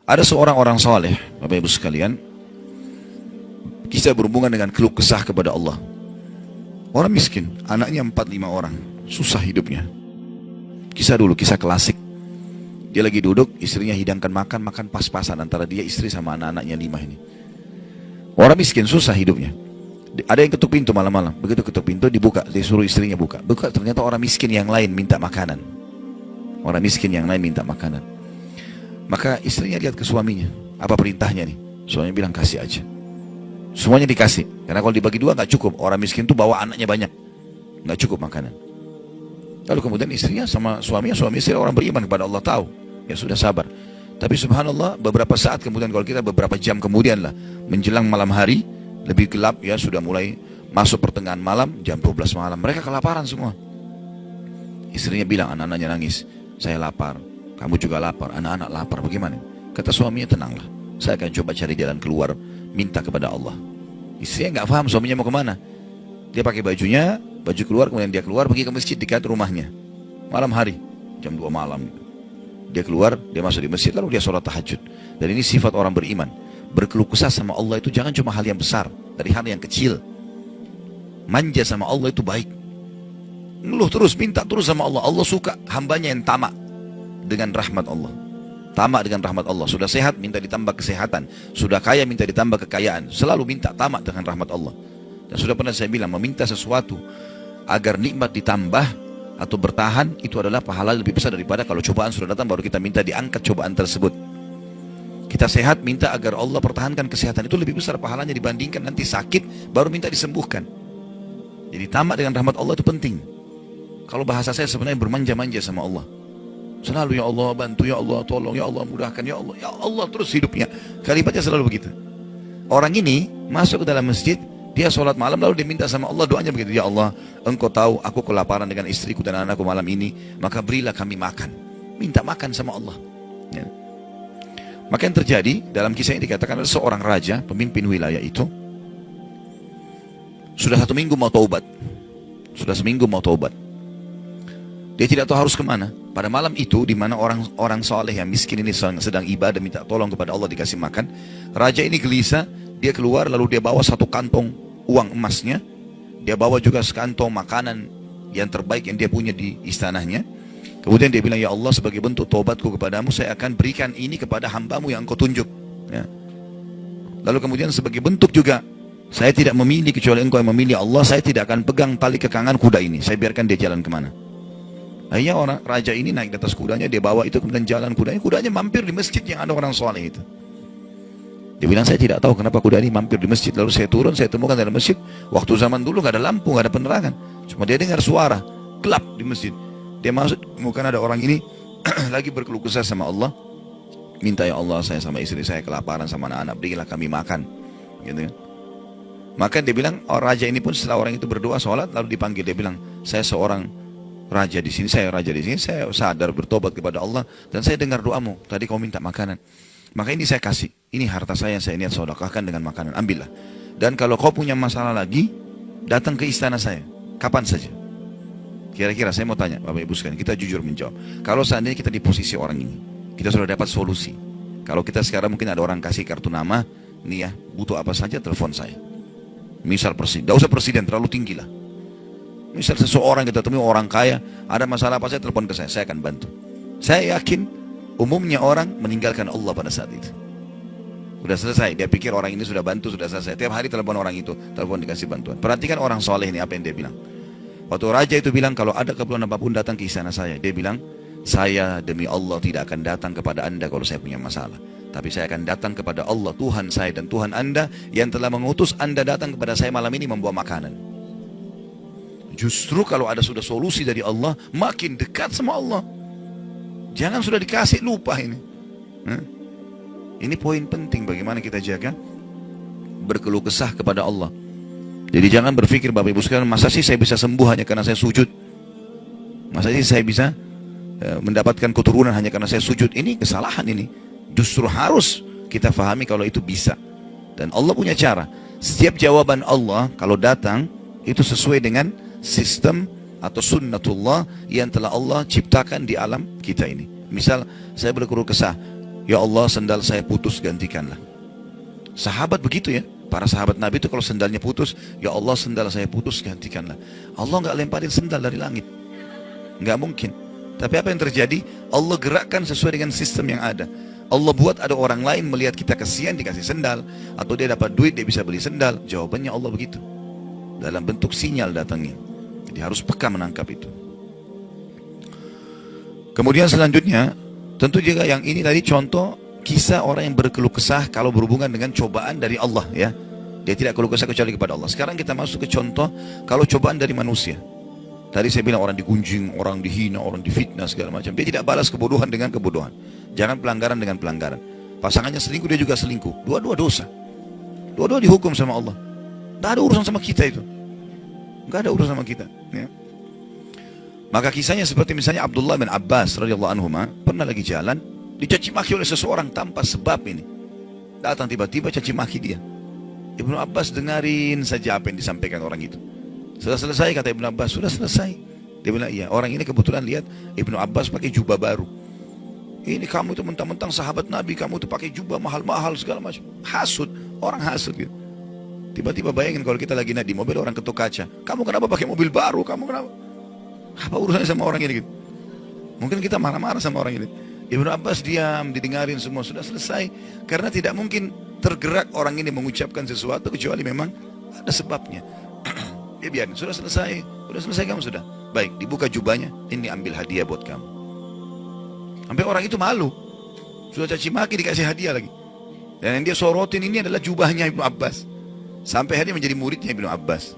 Ada seorang orang soleh, Bapak Ibu sekalian, kisah berhubungan dengan keluh kesah kepada Allah. Orang miskin, anaknya 4-5 orang, susah hidupnya. Kisah dulu, kisah klasik. Dia lagi duduk, istrinya hidangkan makan pas-pasan antara dia, istri sama anak-anaknya 5 ini. Orang miskin, susah hidupnya. Ada yang ketuk pintu malam-malam, begitu ketuk pintu dibuka, dia suruh istrinya buka. Buka, ternyata orang miskin yang lain minta makanan. Orang miskin yang lain minta makanan. Maka istrinya lihat ke suaminya, apa perintahnya nih? Suaminya bilang kasih aja. Semuanya dikasih, karena kalau dibagi 2 nggak cukup. Orang miskin tuh bawa anaknya banyak, nggak cukup makanan. Lalu kemudian istrinya sama suami istri orang beriman kepada Allah, tahu, ya sudah sabar. Tapi subhanallah, beberapa saat kemudian, kalau kita beberapa jam kemudian lah, menjelang malam hari, lebih gelap ya, sudah mulai masuk pertengahan malam, jam 12 malam, mereka kelaparan semua. Istrinya bilang, anak-anaknya nangis, saya lapar, kamu juga lapar, anak-anak lapar, bagaimana? Kata suaminya, tenanglah, saya akan coba cari jalan keluar, minta kepada Allah. Istrinya nggak paham suaminya mau kemana. Dia pakai bajunya, baju keluar, kemudian dia keluar pergi ke masjid dekat rumahnya. Malam hari, jam 2 malam. Dia keluar, dia masuk di masjid, lalu dia sholat tahajud. Dan ini sifat orang beriman. Berkeluh kesah sama Allah itu jangan cuma hal yang besar, dari hal yang kecil. Manja sama Allah itu baik. Ngeluh terus, minta terus sama Allah. Allah suka hambanya yang tamak dengan rahmat Allah. Tamak dengan rahmat Allah. Sudah sehat, minta ditambah kesehatan. Sudah kaya, minta ditambah kekayaan. Selalu minta tamak dengan rahmat Allah. Dan sudah pernah saya bilang, meminta sesuatu agar nikmat ditambah atau bertahan, itu adalah pahala lebih besar daripada kalau cobaan sudah datang baru kita minta diangkat cobaan tersebut. Kita sehat, minta agar Allah pertahankan kesehatan, itu lebih besar pahalanya dibandingkan nanti sakit baru minta disembuhkan. Jadi tamak dengan rahmat Allah itu penting. Kalau bahasa saya sebenarnya bermanja-manja sama Allah. Selalu ya Allah bantu, ya Allah tolong, ya Allah mudahkan, ya Allah terus hidupnya. Kalimatnya selalu begitu. Orang ini masuk ke dalam masjid, dia sholat malam lalu dia minta sama Allah, doanya begitu, ya Allah engkau tahu aku kelaparan dengan istriku dan anakku malam ini, maka berilah kami makan. Minta makan sama Allah ya. Maka yang terjadi dalam kisah ini dikatakan ada seorang raja, pemimpin wilayah itu, sudah 1 minggu mau taubat. Sudah seminggu mau taubat. Dia tidak tahu harus kemana. Pada malam itu, di mana orang soleh yang miskin ini sedang ibadah, minta tolong kepada Allah dikasih makan. Raja ini gelisah, dia keluar lalu dia bawa 1 kantong uang emasnya. Dia bawa juga sekantong makanan yang terbaik yang dia punya di istananya. Kemudian dia bilang, ya Allah sebagai bentuk taubatku kepadamu, saya akan berikan ini kepada hambamu yang engkau tunjuk ya. Lalu kemudian sebagai bentuk juga, saya tidak memilih kecuali engkau yang memilih Allah, saya tidak akan pegang tali kekangan kuda ini, saya biarkan dia jalan kemana. Akhirnya orang raja ini naik di atas kudanya, dia bawa itu, kemudian jalan kudanya mampir di masjid yang ada orang soleh itu. Dia bilang, saya tidak tahu kenapa kuda ini mampir di masjid. Lalu saya turun, saya temukan dalam masjid, waktu zaman dulu gak ada lampu, gak ada penerangan, cuma dia dengar suara gelap di masjid. Dia masuk, temukan ada orang ini lagi berkeluh kesah sama Allah, minta, ya Allah saya sama istri saya kelaparan sama anak-anak, berilah kami makan gitu kan. Maka dia bilang, raja ini pun setelah orang itu berdoa sholat lalu dipanggil, dia bilang, saya seorang raja di sini, saya raja di sini, saya sadar bertobat kepada Allah dan saya dengar doamu, tadi kau minta makanan, maka ini saya kasih, ini harta saya niat sedekahkan dengan makanan, ambillah. Dan kalau kau punya masalah lagi, datang ke istana saya, kapan saja. Kira-kira saya mau tanya, Bapak Ibu sekalian, kita jujur menjawab. Kalau seandainya kita di posisi orang ini, kita sudah dapat solusi. Kalau kita sekarang mungkin ada orang kasih kartu nama, nih ya, butuh apa saja, telepon saya. Misal presiden, tidak usah presiden, terlalu tinggi lah. Misal seseorang kita temui orang kaya, ada masalah apa saja, telepon ke saya akan bantu. Saya yakin, umumnya orang meninggalkan Allah pada saat itu. Sudah selesai, dia pikir orang ini sudah bantu, sudah selesai. Tiap hari telepon orang itu, telepon dikasih bantuan. Perhatikan orang soleh ini apa yang dia bilang. Waktu raja itu bilang, kalau ada keperluan apapun datang ke istana saya. Dia bilang, saya demi Allah tidak akan datang kepada anda kalau saya punya masalah. Tapi saya akan datang kepada Allah, Tuhan saya dan Tuhan anda, yang telah mengutus anda datang kepada saya malam ini membawa makanan. Justru kalau ada sudah solusi dari Allah, makin dekat sama Allah. Jangan sudah dikasih lupa ini. Ini poin penting bagaimana kita jaga berkeluh kesah kepada Allah. Jadi jangan berpikir Bapak Ibu sekalian, masa sih saya bisa sembuh hanya karena saya sujud? Masa sih saya bisa mendapatkan keturunan hanya karena saya sujud? Ini kesalahan ini. Justru harus kita fahami kalau itu bisa. Dan Allah punya cara. Setiap jawaban Allah kalau datang, itu sesuai dengan sistem atau sunnatullah yang telah Allah ciptakan di alam kita ini. Misal saya berkeluh kesah, Ya Allah, sendal saya putus, gantikanlah. Sahabat begitu ya. Para sahabat Nabi itu kalau sendalnya putus, ya Allah, sendal saya putus, gantikanlah. Allah nggak lemparin sendal dari langit. Nggak mungkin. Tapi apa yang terjadi? Allah gerakkan sesuai dengan sistem yang ada. Allah buat ada orang lain melihat kita kasihan dikasih sendal, atau dia dapat duit dia bisa beli sendal. Jawabannya Allah begitu. Dalam bentuk sinyal datangnya. Jadi harus peka menangkap itu. Kemudian selanjutnya, tentu juga yang ini tadi contoh kisah orang yang berkeluh kesah kalau berhubungan dengan cobaan dari Allah ya. Dia tidak keluh kesah kecuali kepada Allah. Sekarang kita masuk ke contoh kalau cobaan dari manusia. Tadi saya bilang orang digunjing, orang dihina, orang difitnah segala macam. Dia tidak balas kebodohan dengan kebodohan. Jangan pelanggaran dengan pelanggaran. Pasangannya selingkuh, dia juga selingkuh. Dua-dua dosa. Dua-dua dihukum sama Allah. Tidak ada urusan sama kita itu. Tidak ada urusan sama kita. Ya. Maka kisahnya seperti misalnya Abdullah bin Abbas radhiyallahu anhu pernah lagi jalan, dicaci maki oleh seseorang tanpa sebab ini. Datang tiba-tiba caci maki dia. Ibnu Abbas dengarin saja apa yang disampaikan orang itu. Sudah selesai, kata Ibnu Abbas, sudah selesai. Dia bilang, iya, orang ini kebetulan lihat Ibnu Abbas pakai jubah baru. Ini kamu itu mentang-mentang sahabat Nabi, kamu itu pakai jubah mahal-mahal segala macam. Hasud, orang hasud gitu. Tiba-tiba bayangin kalau kita lagi di mobil, orang ketuk kaca. Kamu kenapa pakai mobil baru? Kamu kenapa? Apa urusannya sama orang ini gitu? Mungkin kita marah-marah sama orang ini. Ibnu Abbas diam, didengarin semua, sudah selesai. Karena tidak mungkin tergerak orang ini mengucapkan sesuatu kecuali memang ada sebabnya. Dia biarin, sudah selesai kamu sudah. Baik, dibuka jubahnya, ini ambil hadiah buat kamu. Sampai orang itu malu. Sudah caci maki dikasih hadiah lagi. Dan yang dia sorotin ini adalah jubahnya Ibnu Abbas. Sampai hari menjadi muridnya Ibnu Abbas.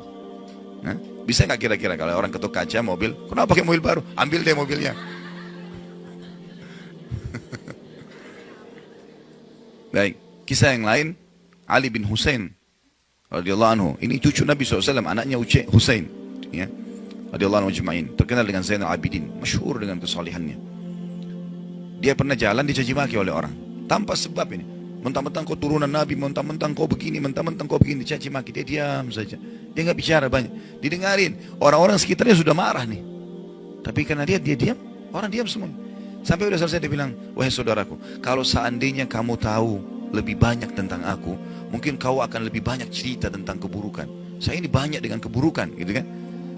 Nah, bisa nggak kira-kira kalau orang ketuk kaca mobil, kenapa pakai mobil baru? Ambil deh mobilnya. Baik, kisah yang lain, Ali bin Husain radhiyallahu anhu. Ini cucu Nabi SAW, anaknya Husain, ya, radhiyallahu anhu ajma'in. Terkenal dengan Zainal Abidin, masyhur dengan kesalihannya. Dia pernah jalan dicaci maki oleh orang tanpa sebab ini. Mentang-mentang kau turunan Nabi, mentang-mentang kau begini, mentang-mentang kau begini, dicaci maki. Dia diam saja. Dia nggak bicara banyak. Didengarin. Orang-orang sekitarnya sudah marah nih. Tapi karena dia diam, orang diam semua. Sampai udah selesai dia bilang, wahai saudaraku, kalau seandainya kamu tahu lebih banyak tentang aku, mungkin kau akan lebih banyak cerita tentang keburukan. Saya ini banyak dengan keburukan, gitu kan?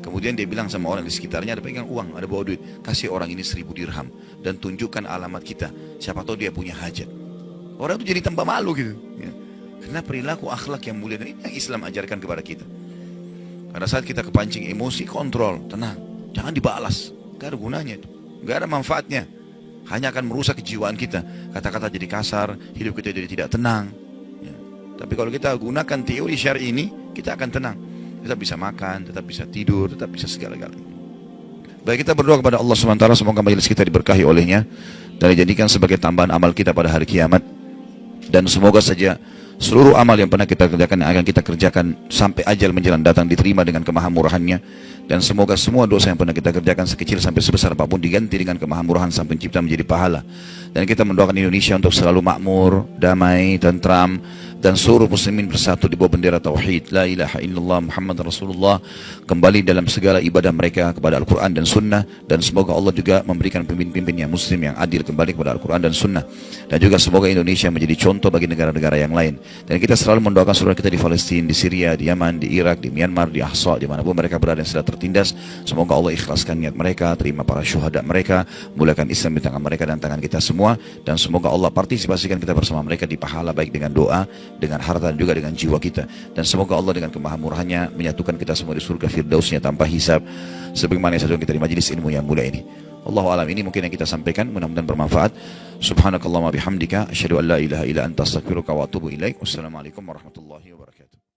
Kemudian dia bilang sama orang di sekitarnya, ada pegang uang, ada bawa duit, kasih orang ini 1000 dirham dan tunjukkan alamat kita. Siapa tahu dia punya hajat. Orang itu jadi tambah malu gitu. Ya. Karena perilaku akhlak yang mulia, dan ini yang Islam ajarkan kepada kita. Pada saat kita kepancing emosi, kontrol, tenang, jangan dibalas. Gak ada gunanya itu, gak ada manfaatnya. Hanya akan merusak kejiwaan kita. Kata-kata jadi kasar, hidup kita jadi tidak tenang. Ya. Tapi kalau kita gunakan teori syar'i ini, kita akan tenang. Tetap bisa makan, tetap bisa tidur, tetap bisa segala-galanya. Baik, kita berdoa kepada Allah SWT, semoga majelis kita diberkahi olehnya dan dijadikan sebagai tambahan amal kita pada hari kiamat. Dan semoga saja seluruh amal yang pernah kita kerjakan, yang akan kita kerjakan sampai ajal menjelang datang, diterima dengan kemahamurahannya. Dan semoga semua dosa yang pernah kita kerjakan sekecil sampai sebesar apapun diganti dengan kemahamurahan sang pencipta menjadi pahala. Dan kita mendoakan Indonesia untuk selalu makmur, damai, tentram, dan seluruh muslimin bersatu di bawah bendera tauhid la ilaha illallah Muhammad Rasulullah, kembali dalam segala ibadah mereka kepada Al-Quran dan Sunnah. Dan semoga Allah juga memberikan pemimpin-pemimpin yang muslim yang adil kembali kepada Al-Quran dan Sunnah. Dan juga semoga Indonesia menjadi contoh bagi negara-negara yang lain. Dan kita selalu mendoakan saudara kita di Palestina, di Syria, di Yaman, di Irak, di Myanmar, di Ahsa, dimanapun mereka berada yang sudah tertindas. Semoga Allah ikhlaskan niat mereka, terima para syuhada mereka, muliakan Islam di tangan mereka dan tangan kita semua. Dan semoga Allah partisipasikan kita bersama mereka di pahala, baik dengan doa, dengan harta, dan juga dengan jiwa kita. Dan semoga Allah dengan kemahamurahannya menyatukan kita semua di surga firdausnya tanpa hisab, sebagaimana yang kita di majelis ilmu yang mulia ini. Allahu alam, ini mungkin yang kita sampaikan, mudah-mudahan bermanfaat. Subhanakallahumma bihamdika asyhadu an la ilaha illa anta astaghfiruka wa atubu ilaik. Wassalamualaikum warahmatullahi wabarakatuh.